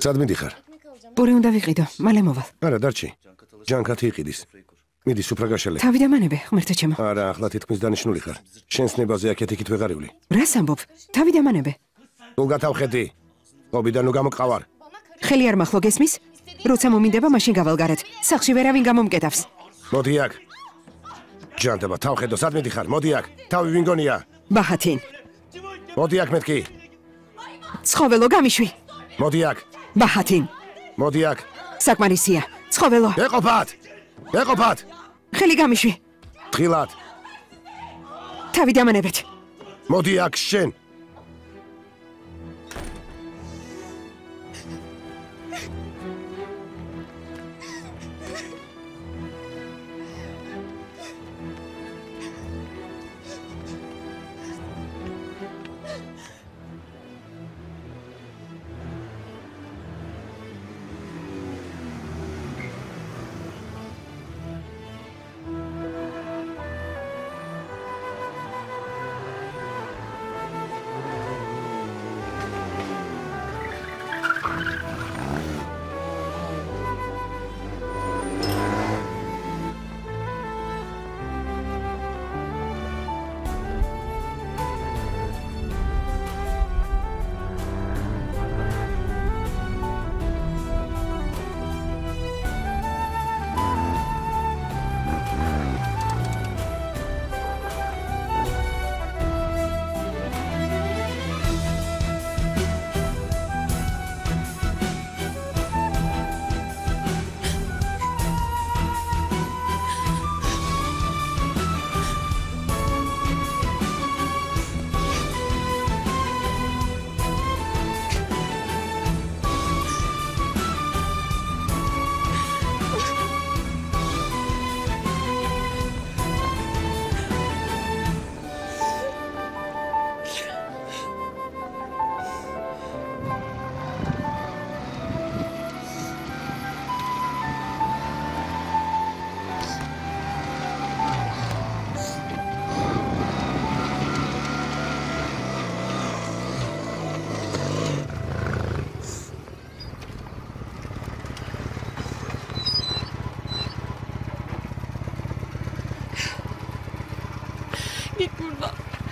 სად მიდიხარ? პური უნდა ვიყიდო, მალე მოვალ. არა, დარჩი. ჯანკათი იყიდის. მიდი სუფრა გაშალე. თავი დამანებე, ღმერთო ჩემო. არა, ახლა თითქმის დანიშნული ხარ. შენს ნებაზე აქეთ-იქით ვეღარივლი. რას ამბობ? თავი დამანებე. თუ გათავხედი. ყობიდან ნუ გამოგყავარ. ხელი არ მახლო გესმის? როცა მომინდება, მაშინ გავალგარეთ. სახლში ვერავინ გამომკეტავს. მოდი აქ. ჯანტება, თავხედო, სად მიდიხარ? მოდი აქ. თავი ვინ გონია? ბაჰათინ. მოდი აქ მეთქი. ცხოველო გამიშვი. მოდი აქ. ბაჰათინ. მოდი აქ. საკმარისია. ცხოველო. ეყოფათ. ეყოფათ. ხელი გამიშვი. თხილად. თავი დამანებეთ. მოდი აქ შენ.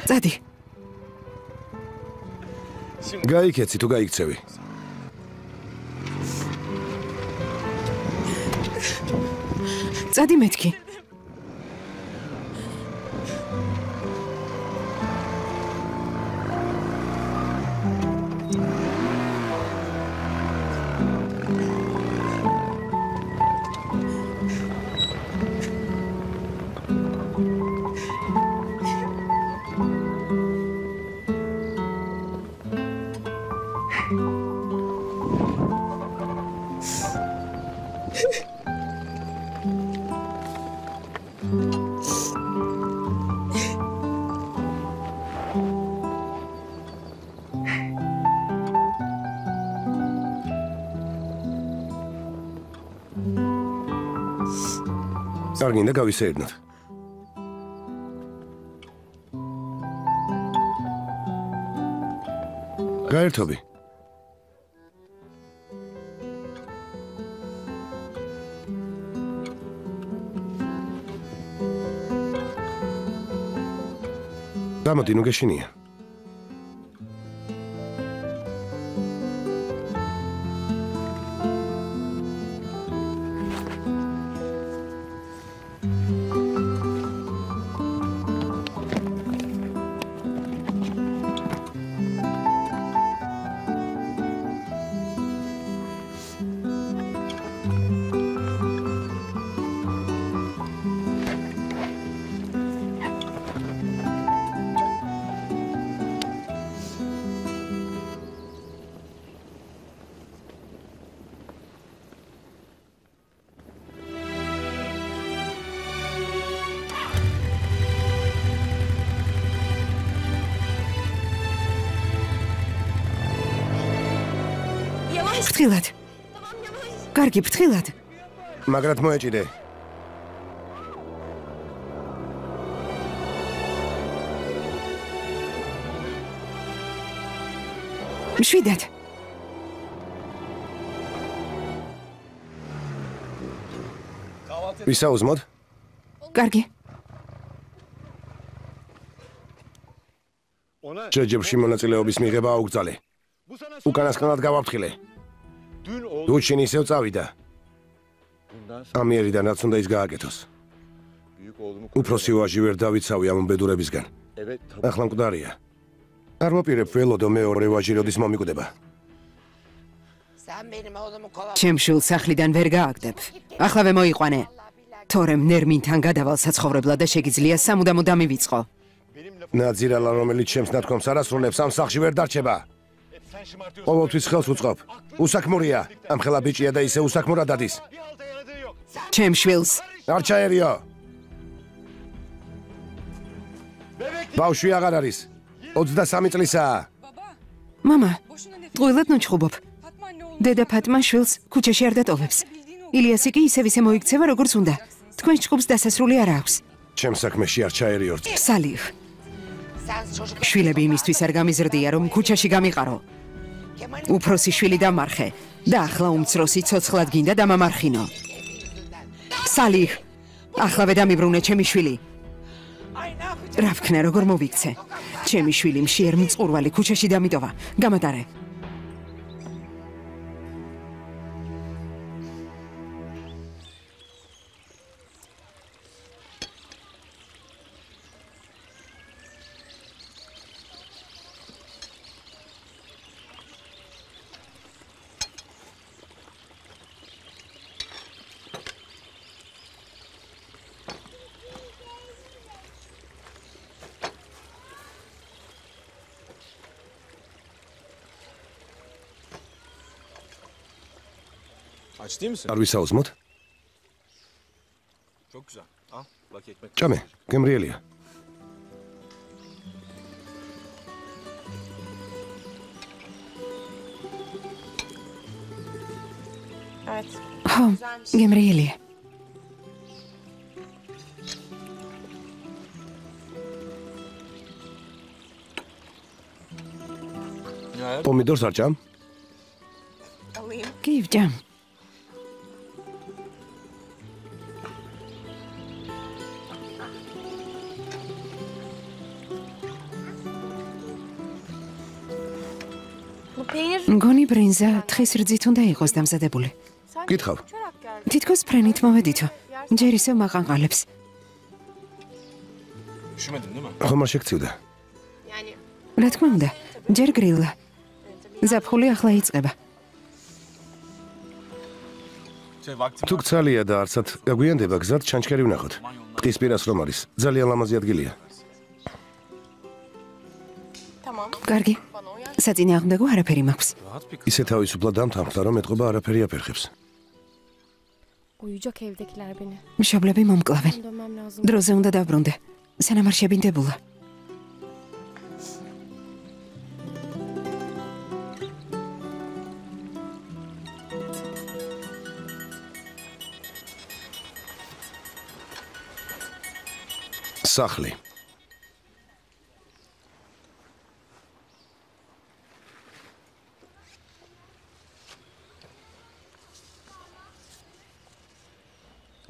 წადი. გაიქეცი თუ გაიქცევი. წადი მეთქი. არ გინდა გავისეირნოთ. გაერთობი. გამოდი, ნუ გეშინია. ფრთხილად. კარგი, ფრთხილად. მაგრად მოეჭიდე. მშვიდად. ვისაუზმოდ? კარგი. ჯერჯერში მონაწილეობის მიღება აუგზალე. უკანასკნელად გავაფრთხილე. დუჩინი ისევ წავიდა. ამიერიდან რაც უნდა ის გააკეთოს. უფროსი ვაჟი ვერ დავიცავი ამ უბედურებისგან. ახლა მკვდარია. არ მოპირებ ველოდო მეორე ვაჟი როდის მომიკვდება. ჩემ შვილს სახლიდან ვერ გააგდებ. ახლავე მოიყვანე. თორემ ნერმინთან გადავალ საცხოვრებლად და შეგიძლია სამუდამოდ დამივიწყო. ნაძირალა რომელიც ჩემს ნათქვამს არ ასრულებს ამ სახლში ვერ დარჩება. ყოველთვის ხელს უწყობ. უსაქმურია. ამ ხელა ბიჭია და ისე უსაქმურად დადის. ჩემ შვილს არ ჩაერიო. ბავშვი აღარ არის. 23 წლისაა. მამა, ტყუილად ნუჩხუბობ. დედა ფატმა შვილს ქუჩაში არ დატოვებს. ილიასი კი ისევ ისე მოიქცევა როგორც უნდა. თქვენ ჭყობს დასასრული არ აქვს. ჩემ საქმეში არ ჩაერიო. სალიხ. შვილები იმისთვის არ გამიზრდია რომ ქუჩაში გამიყარო. უფროსი შვილი დამარხე და ახლა უმცროსი ცოცხლად გინდა დამამარხინო. სალიხ, ახლავე დამიბრუნე ჩემი შვილი. რა ვქნა როგორ მოვიქცე? ჩემი შვილი მშიერ მწყურვალი ქუჩაში დამიტოვა. გამატარე. Açtı mısın? არ ვისაუზმოდ? Çok güzel. Al bak ekmek. ჭამე, გემრიელია. Evet. ხო, გემრიელია. Ya პომიდორს არ ჭამ? Alayım. კი, ვჭამ. Bu peynir მგონი ბრინზა თხის რძით უნდა იყოს დამზადებული. sanki Git xav. çorap geldi. თითქოს ფრენით მოვედითო. ჯერ ისევ მაყანყალებს. üşümedin değil mi? ხომ არ შეგწივდა? Yani რა თქმა უნდა, ჯერ გრილლა. ზაფხული ახლა იწყება. Vaktim თუ გცალია და არცად გაგვიანდება გზად ჩანჩქერი ვნახოთ. ტყის პირას რომ არის, ძალიან ლამაზი ადგილია. tamam. კარგი. Bana uyar. საწინააღმდეგო არაფერი მაქვს. rahat bir kız. ისე თავისუფლად დამთანხმდა რომ ეთყობა არაფერი აფერხებს. Uyuyacak evdekiler beni. მშობლები მომკლავენ. Dönmem lazım. დროზე უნდა დავბრუნდე. სანამ არ შებინდებულა. სახლი.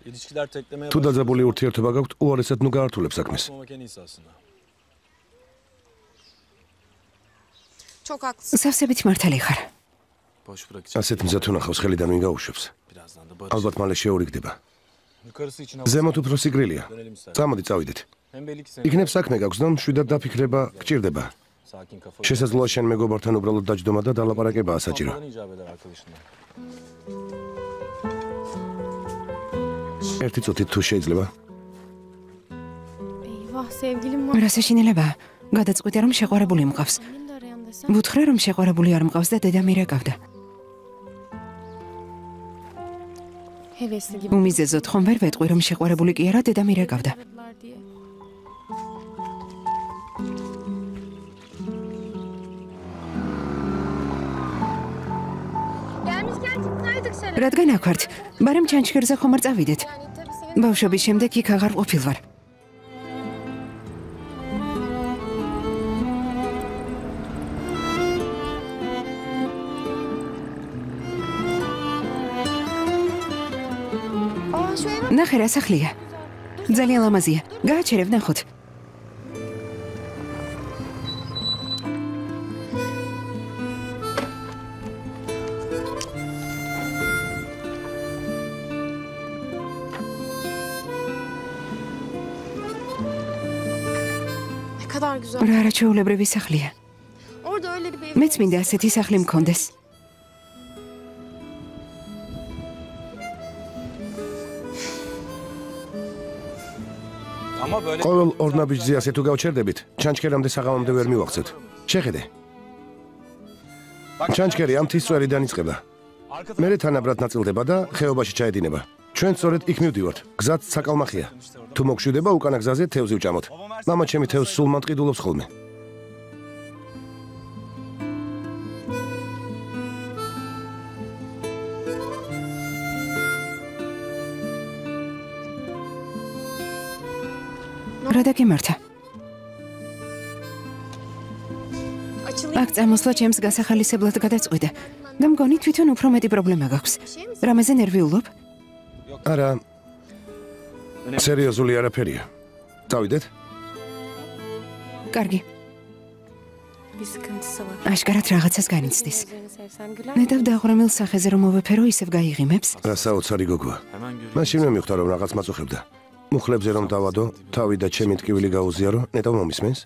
İlişkiler teklemeye თუ დაძაბული ურთიერთობა გაქვთ, უარესად ნუ გაართულებ საქმეს. başlamak en iyisi aslında. Çok haklısın. სავსებით მართალი ხარ. Boş bırakacak. ასეთ მზად უნახავს ხელიდან ვინ გაუშვებს. Birazdan da barış. ალბათ მალე შეურიგდება. Yukarısı için ზემოთ უფროსი გრილია. dönelim istersen. წამოდი წავიდეთ. Hem belli ki senin იქნებ საქმე გაქვს და მშვიდად დაფიქრება გჭირდება. sakin kafa. შესაძლოა შენ მეგობართან უბრალოდ დაჯდომა და დალაპარაკებაა საჭირო. Kafadan icap eder arkadaşından. ერთი წუთით თუ შეიძლება. Eyvah sevgilim var. რა საშინელებაა? გადაწყვიტე რომ შეყვარებული მყავს. Senin de arayan desem. ვუთხრე რომ შეყვარებული არ მყავს და დედა მირეკავდა. Hevesli gibi. უმიზეზოდ ხომ ვერ ვეტყვი რომ შეყვარებული კი არა დედა მირეკავდა. Aradılar diye. Gelmişken çıksaydık şöyle. რადგან აქ ვართ? ბარემ ჩანჩქერზე ხომ არ წავიდეთ? Yani tabii senin ბავშვობის შემდეგ იქ აღარ ყოფილ ვარ. şu eve ნახე რა სახლია. ძალიან ლამაზია. გააჩერებ ნახოთ. ne kadar güzel. რა არაჩვეულებრივი სახლია. Orada öyle bir ev. მეც მინდა ასეთი სახლი მქონდეს. Ama böyle ყოველ ორ ნაბიჯზე ასე თუ გავჩერდებით, ჩანჩქერამდე საღამომდე ვერ მივახცეთ. შეხედე. ჩანჩქერი ამ მთის წვერიდან იწყება. მერე თანაბრად ნაწილდება და ხეობაში ჩაედინება. ჩვენ სწორედ იქ მივდივართ. გზაც საკალმახია. თუ მოგშვიდება უკანა გზაზე თევზი ვჭამოთ. მამა ჩემი თევზს სულ მანტყიდულობს ხოლმე. რა დაგემართა? Açılayım. აქ წამოსვლა ჩემს გასახალისებლად გადაწყვიტა და მგონი თვითონ უფრო მეტი პრობლემა გაქვს. რამეზე ნერვიულობ? არა, სერიოზული არაფერია. დავიდეთ? კარგი. Bir sıkıntısı var. აშკარად რაღაცას განიცდის. Üzerine sevsem güler. ნედავ დაღრმილ სახეზე რომ მოვეფერო, ისევ გაიღიმებს. რა საოცარი გოგოა. hemen görüyorum. მაშინვე მივხვდა რომ რაღაც მაწუხებდა. მუხლებზე რომ დავადო, თავი და ჩემი ტკივილი გაუზიარო, ნეტავ მომისმენს?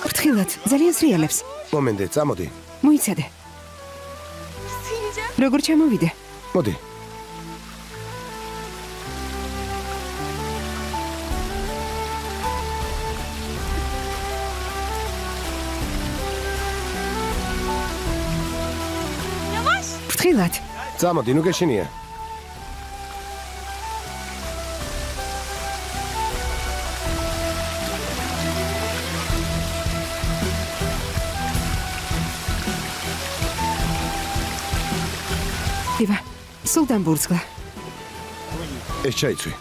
ფრთხილად, ძალიან სრიალებს. მომენტე, წამოდი. მოიცადე. Sincan. როგორ ჩამოვიდე? მოდი. ფრთხილად. წამოდი, ნუ გეშინია. იბა, სულ დამბურძგლა. ეს ჩაიცვი.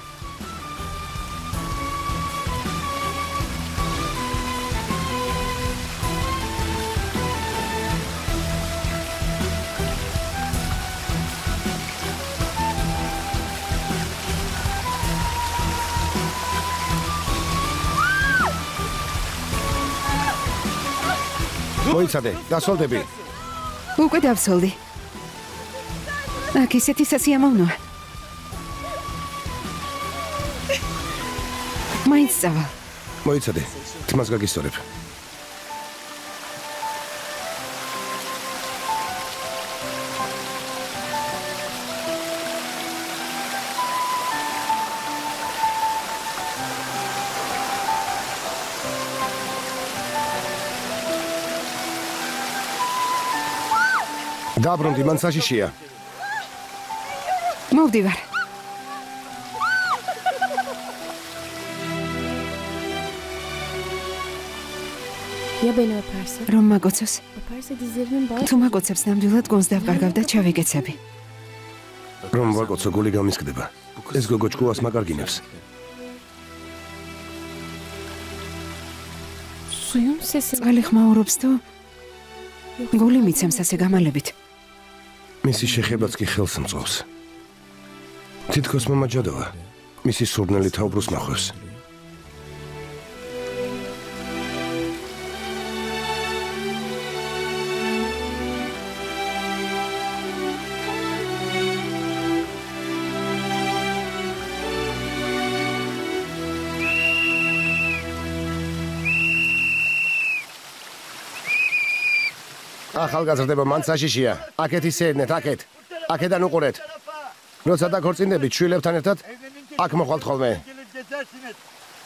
მოიცადე, დასოლდები. უკვე დავსოლდი. აქ ისეთი სასიამოვნოა. მაინც წავალ. მოიცადე, თმას გაგისწორებ. დაბრუნდი, მან საშიშია. მოვდივარ. Ya beni öperse? რომ მაგოცოს. Öperse dizlerimin bağı. თუ მაგოცებს ნამდვილად გონს დავკარგავ და ჩავიგეცები. რომ ვაკოცო გული გამისკდება. ეს გოგო ჭკუას მაგარგინებს. Suyun sesi. წყალი ხმაურობს თუ გული მიცემს ასე გამალებით. მისი შეხებაც კი ხელს მწვავს. თითქოს მომაჯადოა. მისი სურნელი თავბრუს ნახავს. ახალგაზრდება მან საშიშია. აქეთ ისეედნეთ, აქეთ. აქედან უყურეთ. როცა დაქორწინდებით შვილებთან ერთად აქ მოხვალთ ხოლმე.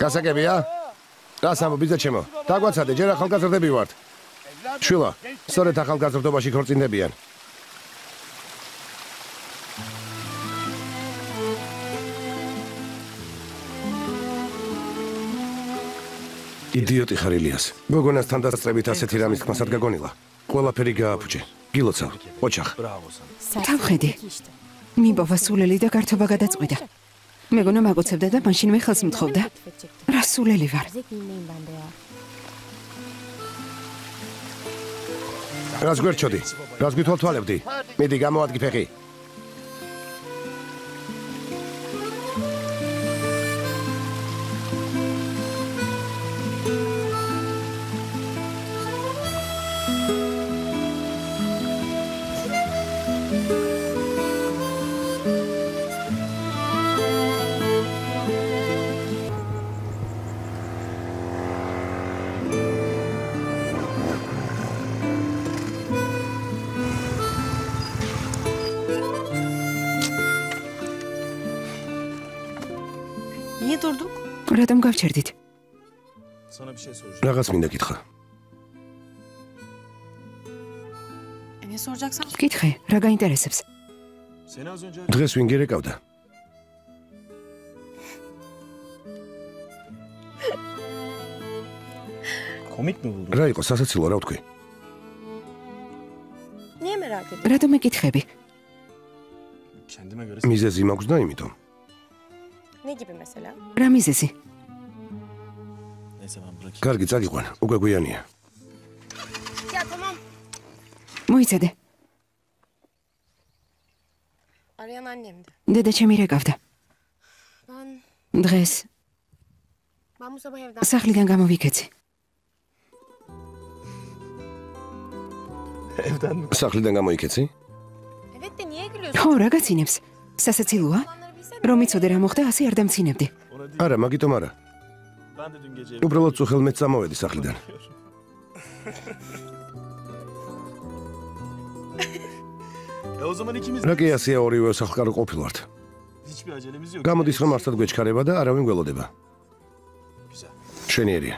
გასაგებია? რას ამბობ ბიძა ჩემო? დაგვაცადე, ჯერ ახალგაზრდები ვართ. შვილო, სწორედ ახალგაზრდობაში ქორწინდებიან. იდიოტი ხარ ილიას. გოგონასთან დასწრებით ასეთი რამის ხმასად გაგონილა. ყველაფერი გააფუჭე. გილოცავ, ოჩახ. Bravo sana. თავხედი. მიბოვა სულელი და გართობა გადაწყვიტა. მეგონა მაგოცებდა და მაშინვე ხელს მთხოვდა. რა სულელი ვარ. რას გვერჩოდი? რას გვითვალთვალებდი? მიდი გამოადგი ფეხი. Niye durduk? რატომ გავჩერდით? Sana bir şey soracağım. რაღაც მინდა გითხრა. Ne soracaksan? კითხე, რა გაინტერესებს? Seni az önce დღეს ვინ გერეკავდა? komik mi buldun? რა იყო სასაცილო რა ვთქვი? Niye merak ediyorsun? რატომ ეკითხები? Kendime göre მიზეზი მაქვს და იმიტომ. Ne gibi mesela? რა მიზეზი? neyse ben bırakayım. კარგი, წაგიყვან, უკვე გვიანია. Ya tamam. მოიცადე. Arayan annemdi. დედა ჩემი რეკავდა. დღეს Ben bu sabah evden... სახლიდან გამოვიქეცი. Evden mi? სახლიდან გამოიქეცი? Evet de niye gülüyorsun? ხო, რა გაცინებს? სასაცილოა? Onları bilsene. რომ იცოდე რა მოხდა, ასე არ დამცინებდი. Ona değil. არა, მაგიტომ არა. Ben de dün gece უბრალოდ წუხელ მეც წამოვედი სახლიდან. o zaman ikimiz რა კი ასეა ორივე სახლკარო ყოფილვართ. hiçbir acelemiz yok. გამოდის რომ არსად გვეჩქარება და არავინ გველოდება. Güzel. შვენიერია.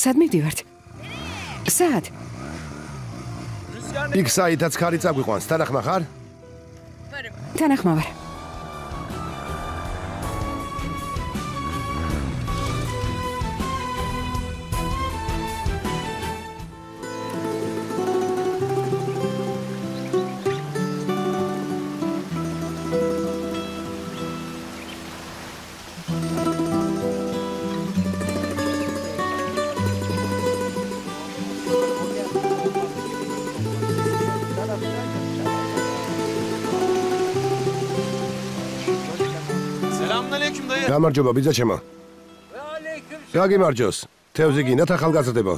სად მივდივართ? სად? Rüzgar იქ საითაც ხარი წაგვიყვანს, თანახმა ხარ? თანახმა ვარ. Selamünaleyküm dayı. გამარჯობა ბიძა ჩემო. რა გიმარჯოს? თევზი გინდათ ახალგაზრდებო?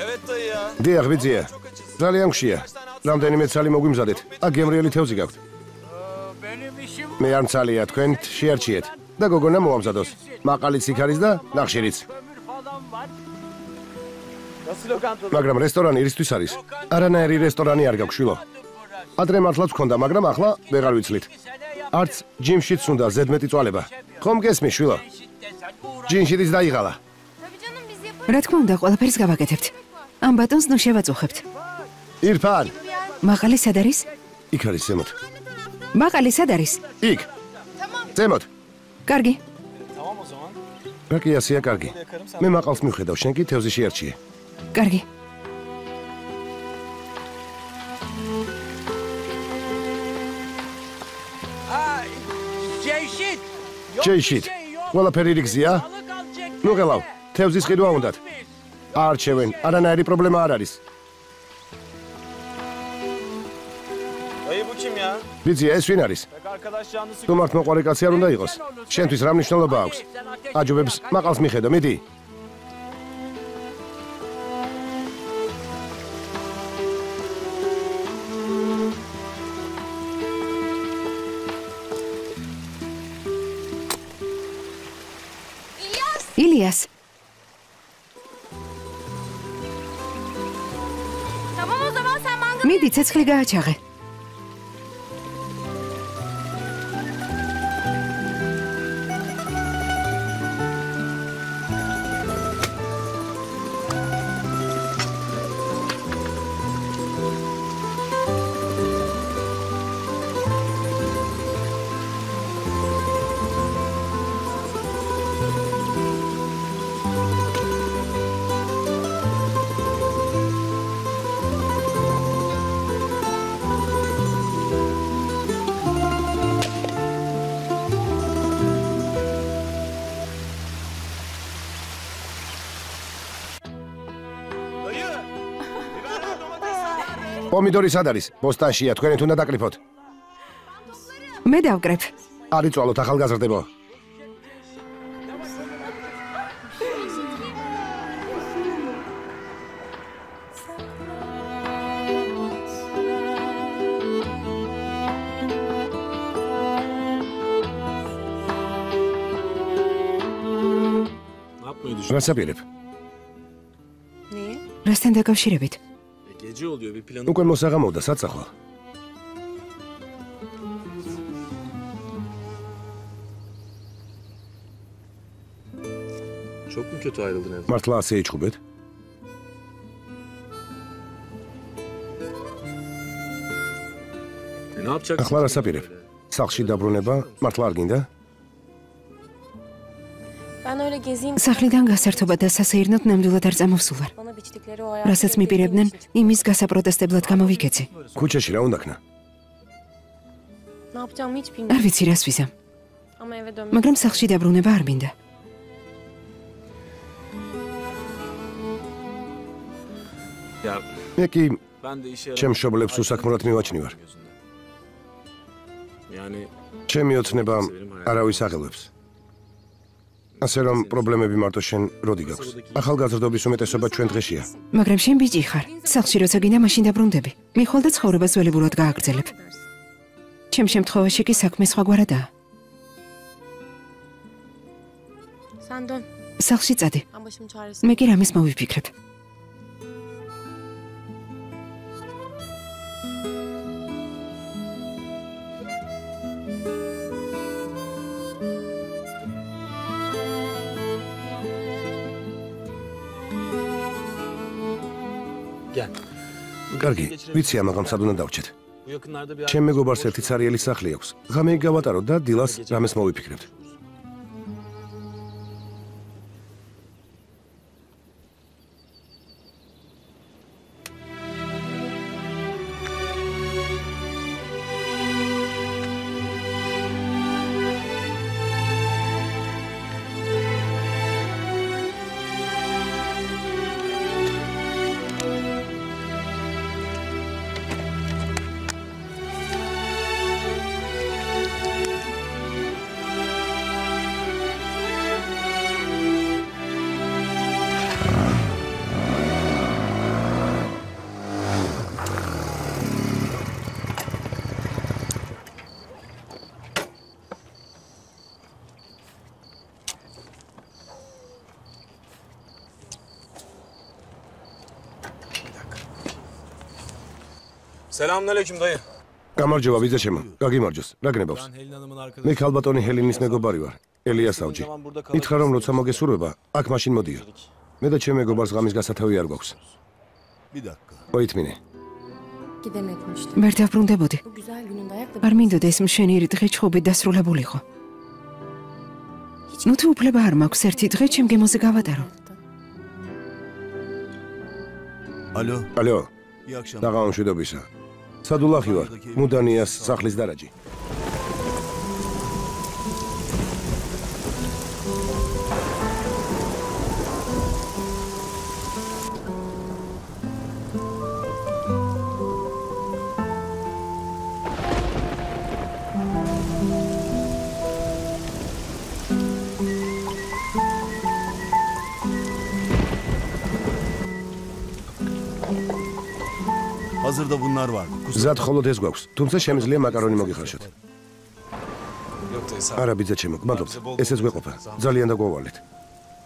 Evet dayı ya. დიახ ბიძია. ძალიან ხშია. რამდენიმე ცალი მოგვიმზადეთ. აქ გემრიელი თევზი გაქვთ. მე არ მცალია, თქვენ შეარჩიეთ და გოგონა მოამზადოს. მაყალიც იქ არის და ნახშირიც. Nasıl lokanta? მაგრამ რესტორანი ირისთვის არის. არანაირი რესტორანი არ გაქვს შვილო. ადრე მართლაც გქონდა, მაგრამ ახლა ვეღარ ვიცლით. არც ჯიმშიც უნდა ზედმეტი წვალება. ხომ გესმის შვილო? ჯინშიც დაიღალა. Tabii canım biz yaparız. რა თქმა უნდა, ყველაფერს გავაკეთებთ. ამ ბატონს ნუ შევაწუხებთ. ირფან, მაყალი სად არის? იქ არის ზემოთ. მაყალი სად არის? იქ. ზემოთ. კარგი. Tamam o zaman. რა კი ასეა კარგი. Yakarım sen. მე მაყალს მივხედავ, შენ კი თევზი შეარჩიე. კარგი. ჯეიშით. ყველაფერი რიგზია? ნუ ღელავ, თევზის ყიდვა უნდათ. არჩევენ, არანაირი პრობლემა არ არის. Dayı bu kim ya? ბიძია, ეს ვინ არის? Bak arkadaş canlısı. თუ მართლა ყვარე კაცი არ უნდა იყოს. შენთვის რა მნიშვნელობა აქვს? აჯობებს მაყალს მიხედო, მიდი. ილიას, Tamam o zaman sen mangal... მიდი ცეცხლი გააჩაღე. პომიდორი სად არის? ბოსტანშია, თქვენით უნდა დაკრიფოთ. მე დავკრებ. არ იწვალოთ ახალგაზრდებო. რასაპირებ? რასთან დაკავშირებით? უკვე მოსაღამოვდა საცახვა. Çok mu kötü ayrıldın evden? მართლა ასე იჭუბეთ? Ne yapacaksın? ახლა რასაპირებ? სახლში დაბრუნება მართლა არ გინდა? Ben öyle gezeyim. სახლიდან გასართობა და სასეირნოდ ნამდვილად არ წამოვსულვარ. Bana biçtikleri o hayatı. რასაც მიპირებდნენ, იმის გასაპროტესტებლად გამოვიქეცი. ქუჩაში რა უნდა ქნა? Ne yapacağımı hiç არ bilmiyorum. ვიცი რას ვიზამ, Ama eve dönmek. მაგრამ სახლში დაბრუნება არ მინდა. Ya მე კი ben de işe ჩემ მშობლებს უსაქმროდ მივაჩნივარ. Yani ჩემი ოცნება არავის აღელვებს. ასე რომ პრობლემები მარტო შენ როდი გაქვს? ახალგაზრდობის უმეტესობა ჩვენ დღეშია. მაგრამ შენ ბიჭი ხარ. სახლში როცა გინდა მაშინ დაბრუნდები. მიხვალ და ცხოვრებას ველებურად გააგრძელებ. ჩემ შემთხვევაში კი საქმე სხვაგვარადაა. Sen dön. სახლში წადი. Ben başımın çaresine. მე კი რამის მოვიფიქრებ. gel. კარგი, ვიცი ამაღამ სად უნდა დავჭეთ. Bu yakınlarda bir ჩემ მეგობარს ერთი ცარიელი სახლი აქვს. ღამე იქ გავატაროთ და დილას რამეს მოვიფიქრებთ. Selamünaleyküm dayı. გამარჯობა ვიზა ჩემო. გაგიმარჯოს. რა გნებავს? Ben Helin Hanım'ın arkadaşı. მე ქალბატონი ჰელინის მეგობარი ვარ. ელიას ავჯი. მითხრა რომ როცა მოგესურვება, აქ მაშინ მოდიო. მე და ჩემ მეგობარს ღამის გასათევი არ გვაქვს. Bir dakika. მოითმინე. Gidemedim işte. ვერ დაბრუნდებოდი. Bu güzel gününde ayakta. არ მინდოდა ეს მშვენიერი დღე ჩხუბით დასრულებულიყო. ნუ თუ უფლება არ მაქვს ერთი დღე ჩემ გემოზე გავატარო. Alo. ალო, İyi akşamlar. დაღამშვიდობისა. სადულახი ვარ. მუდანიას სახლის დარაჯი. Hazırda bunlar var. გზად მხოლოდ ეს გვაქვს. თუმცა შემიძლია მაკარონი მოგიხარშოთ. Yok dayı sağ ol. არა ბიძა ჩემო, გმადლობთ. ესეც გვეყოფა. ძალიან დაგგვავალეთ.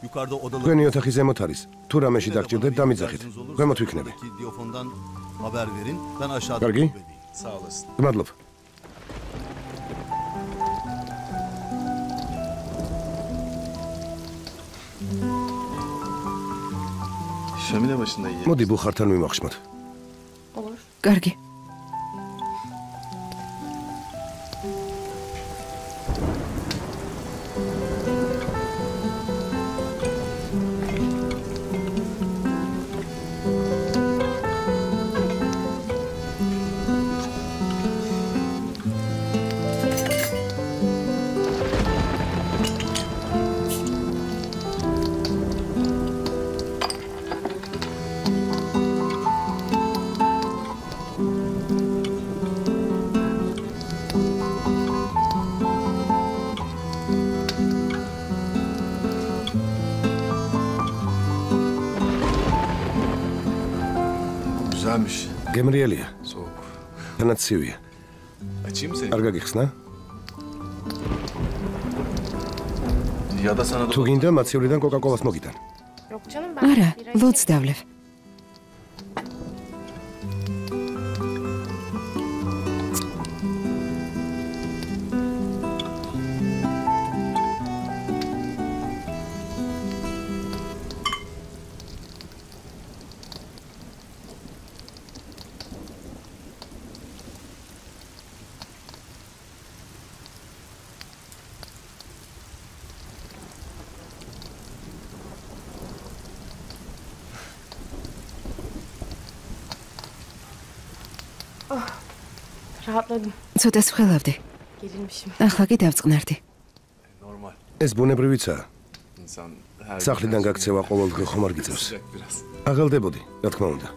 Yukarıda odalar. თქვენი ოთახი ზემოთ არის. თუ რამეში დაგჭირდეთ, დამიძახით. ქვემოთ ვიქნები. Diyofondan haber verin. Ben aşağıda. Kargi? edeyim. Sağ olasın. გმადლობ. Şömine başında yiyelim. მოდი ბუხართან ვიმახშმოთ. Olur. კარგი. რამში? გემრიელია, Soğuk. თანაც ცივია. Açayım seni. არ გაგიხსნა? Ya da sana da თუ გინდა მაცივრიდან კოკა-კოლას მოგიტან. Yok canım ben არა, bira ლოდს დავლევ. rahatladım. ცოტა სხელავდი. Gerilmişim. ახლა კი დავწყნარდი. normal. ეს ბუნებრივიცაა. İnsan her სახლიდან გაქცევა ყოველდღე ხომ არ გიწევს. sıcak biraz. აღელდებოდი, რა თქმა უნდა.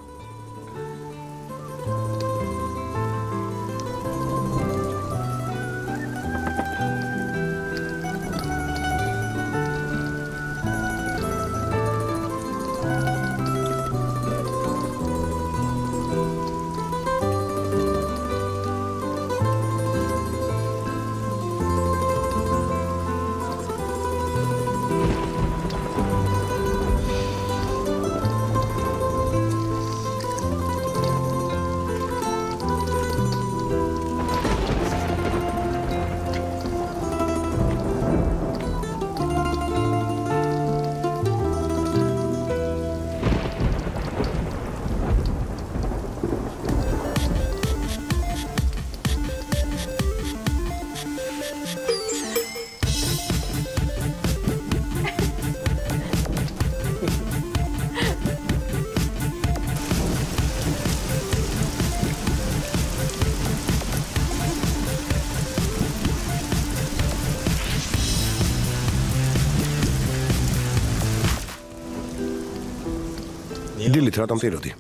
დილით რატომ ტიროდი?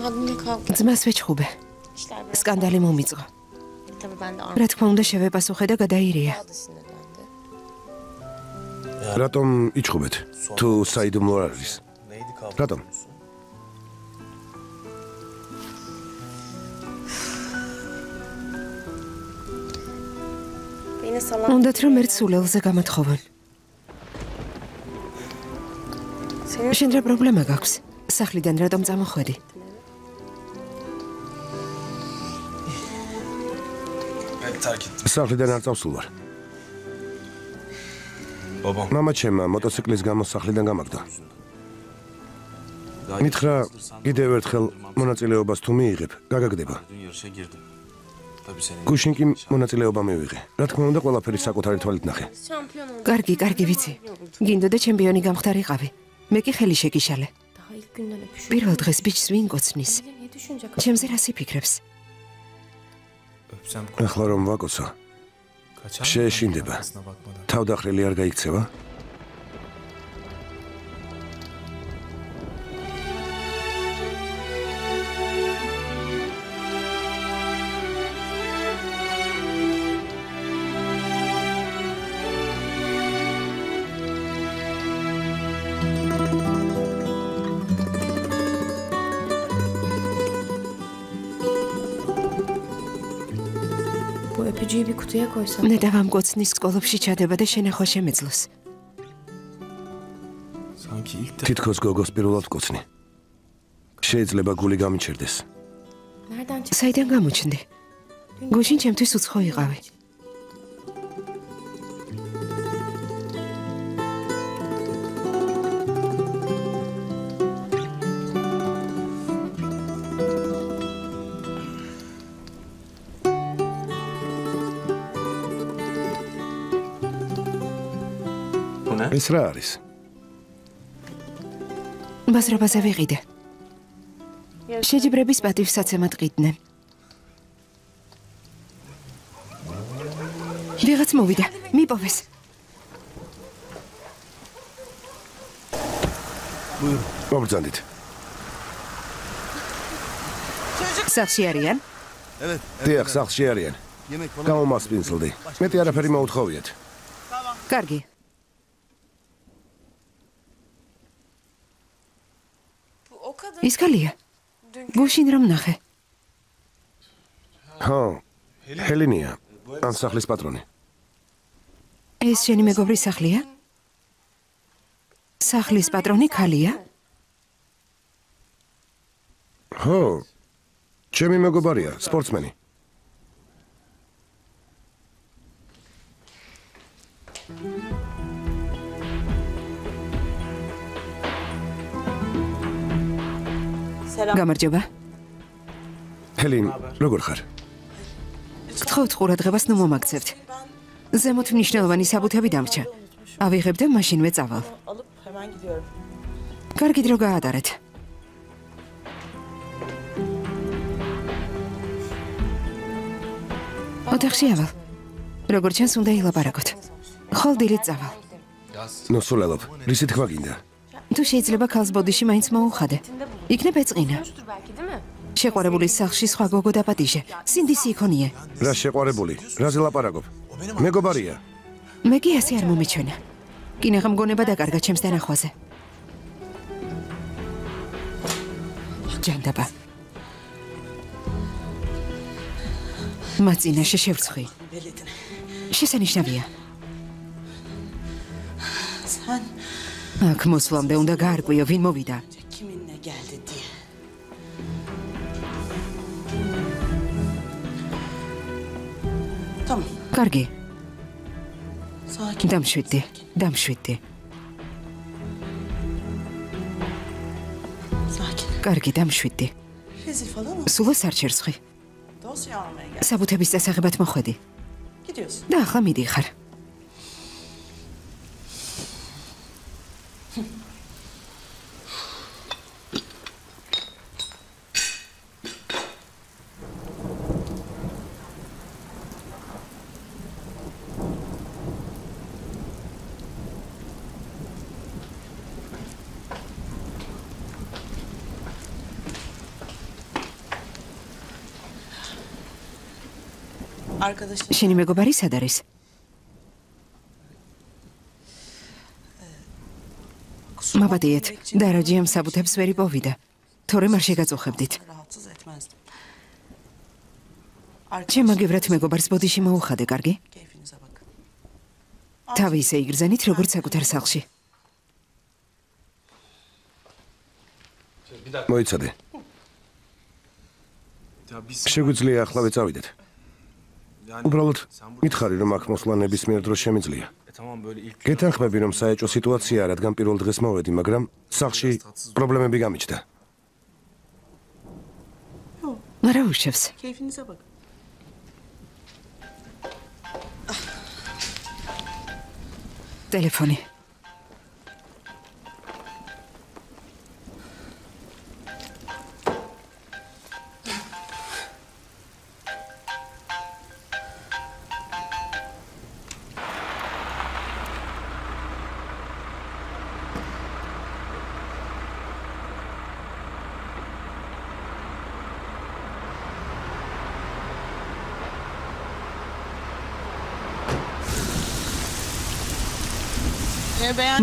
Abimle kavga. ძმას ვეჩხუბე. İşler biraz. სკანდალი მომიწყო. Tabii ben de რა თქმა უნდა შევეპასუხე და გადაირია. da sinirlendi. რატომ იჩხუბეთ? თუ საიდუმლო არ არის. Neydi kavga? რატომ? Beni salak. უნდათ რომ ერთ სულელზე გამოთხოვონ. Senin შენ რა პრობლემა გაქვს? სახლიდან რატომ წამოხვედი? Ben terk ettim. სახლიდან არ წავსულვარ. Babam. მამა ჩემმა მოტოციკლის გამო სახლიდან გამაგდო. მითხრა, კიდევ ერთხელ მონაწილეობას თუ მიიღებ, გაგაგდება. Dün yarışa girdim. Tabii senin. გუშინ კი მონაწილეობა მივიღე. რა თქმა უნდა, ყველაფერი საკუთარი თვალით ნახე. şampiyon oldum. კარგი, ვიცი. გინდოდა ჩემპიონი გამხდარიყავი. მე კი ხელი შეკიშალე. Daha ilk günden öpüşüyor. პირველ დღეს ბიჭს ვინ გოცნის? Ne düşünecek? ჩემზე რას იფიქრებს? Öpsem ახლა რომ ვაკოცო, kaçar. შეეშინდება. Arkasına bakmadan. თავდახრილი არ გაიქცევა? Bu öpücüğü bir kutuya koysam. ნედა ვამგოცნის სკოლებში ჩადება და შენახვა შემეძლოს. Sanki ilk defa თითქოს გოგოს პირველად ვკოცნი. შეიძლება გული გამიჩერდეს. Nereden çıktı? საიდან გამოჩნდი? გუშინ ჩემთვის უცხო იყავი. bu ne? ეს რა არის? ბაზრობაზე ვიყიდე. შეჯიბრების პატივსაცემად ყიდნენ. ვიღაც მოვიდა, მიპოვეს. მოგბრძანდით. სახლში არიან? Evet. დიახ, სახლში არიან. Yemek falan. გამომასპინძლდი. მეტი არაფერი მოუთხოვიათ. კარგი. ის კალია. გუშინ რომ ნახე. ხო, ჰელენია, ამ სახლის პატრონი. ეს შენი მეგობრის სახლია? სახლის პატრონი კალია? ხო, ჩემი მეგობარია, სპორტსმენი. გამარჯობა. ჰელენ, როგორ ხარ? გთხოვთ ყურადღებას ნუ მომაგცევთ. ზემოთ მნიშვნელოვანი საბუთები დამრჩა. ავიღებ და მაშინვე წავალ. Alıp hemen gidiyorum. კარგი დრო გაატარეთ. ოთახში ავალ. როგორ ჩანს უნდა ილაპარაკოთ. ხოლდილით წავალ. ნუ სულელობ, რისი თქვა გინდა? თუ შეიძლება ქალს ბოდიში მაინც მოუხადე. იქნებ ეწყინა. Belki değil mi? შეყვარებული სახლში სხვა გოგო დაპატიჟე. სინდისი იქონია. რა შეყვარებული? რაზე ლაპარაკობ? მეგობარია. მე კი ასე არ მომიჩვენა. კინაღამ გონება დაკარგა ჩემს დანახვაზე. ჯანდაბა. მაწინაშე შევრცხი. შესანიშნავია. Sen აქ მოსვლამდე უნდა გაარკვიო ვინ მოვიდა. kiminle geldi diye. Tamam. კარგი. Sakin. დამშვიდდი. Sakin. კარგი, დამშვიდდი. Rezil falan ol. სულას არ შერცხი. Dosya almaya gel. საბუთების წასაღებად მოხვედი. Gidiyorsun. და ახლა მიდიხარ. Arkadaşın შენი მეგობარი სად არის? მაბადიეთ, დარაჯიამ საბუთებს ვერ იპოვიდა. თორემ არ შეგაწუხებდით. rahatsız etmezdim. ჩემ მაგევრად მეგობარს ბოდიში მოუხადე, კარგი? Keyfinize bakın. თავი ისე იგრძენით, როგორც საკუთარ სახლში. მოიცადე. Ya biz შეგვიძლია ახლავე წავიდეთ. უბრალოდ მითხარი რომ აქ მოსვლა ნებისმიერ დროს შემიძლია. tamam böyle ilk გეთანხმები რომ საეჭო სიტუაციაა, რადგან პირველ დღეს მოვედი, მაგრამ სახლში პრობლემები გამიჩნდა. არა უშევს. Keyfinize bakın. ტელეფონი.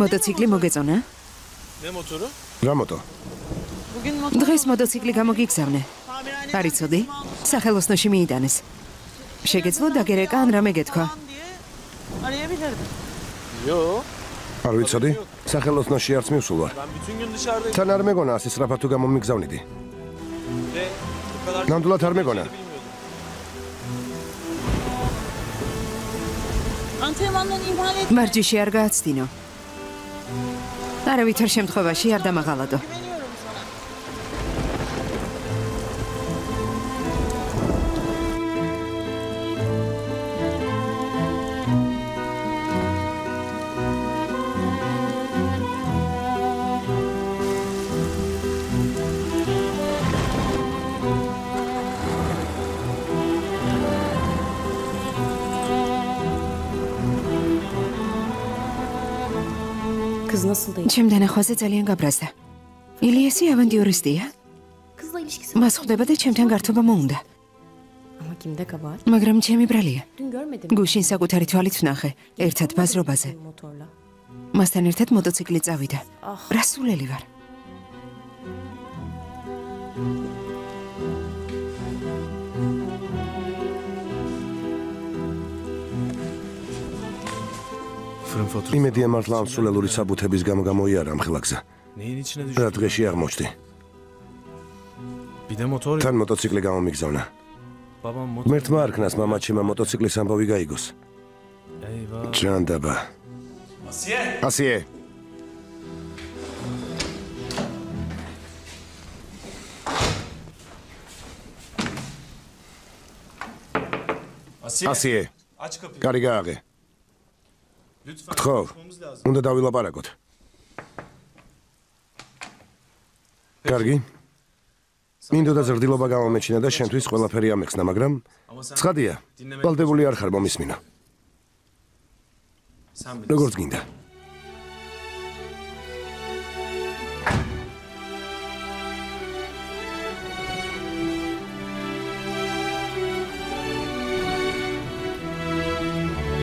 მოტოციკლი მოგეწონა? ne motoru? რა მოტო? Bugün motor დღეს მოტოციკლი გამოგიგზავნე. tamirhanede არ იცოდი? სახელოსნოში მიიტანეს. შეგეძლო დაგერეკა ან რამე გეთქვა? diye arayabilirdim. Yo. არ ვიცოდი, სახელოსნოში არც მივსულვარ. Ben bütün gün dışarıdayım. თან არ მეგონა ასე სწრაფად თუ გამომიგზავნიდი. Ve bu kadar ნამდვილად არ მეგონა. Antrenmandan ihmal et. მარჯიში არ გააცდინო. არავითარ შემთხვევაში არ დამაღალადო. Güveniyorum sana. Kız nasıl değil? ჩემ დანახვაზე ძალიან გაბრაზდა. ილიასი ავანტიურისტია. Kızla ilişkisi მას ხვდება და ჩემთან გართობა მოუნდა. ama kimde kabahat? მაგრამ ჩემი ბრალია. Dün görmedim. გუშინ საკუთარი თვალით ვნახე, ერთად ბაზრობაზე. Motorla. მასთან ერთად მოტოციკლი წავიდა. რა სულელი ვარ. იმედია მართლა ამ სულელური საბუთების გამო გამოიარა ამ ხილაგზა. რა დღეში აღმოჩნდი. თან მოტოციკლი გამომიგზავნა. ღმერთმა არქნას მამაჩემა მოტოციკლის ამბავი გაიგოს. ჯანდაბა. ასიე. ასიე. კარი გააღე. გთხოვ, უნდა დავილაპარაკოთ. კარგი. მინდოდა ზრდილობა გამომეჩინა და შენთვის ყველაფერი ამეხსნა, მაგრამ ცხადია, ვალდებული არ ხარ მომისმინო. როგორც გინდა.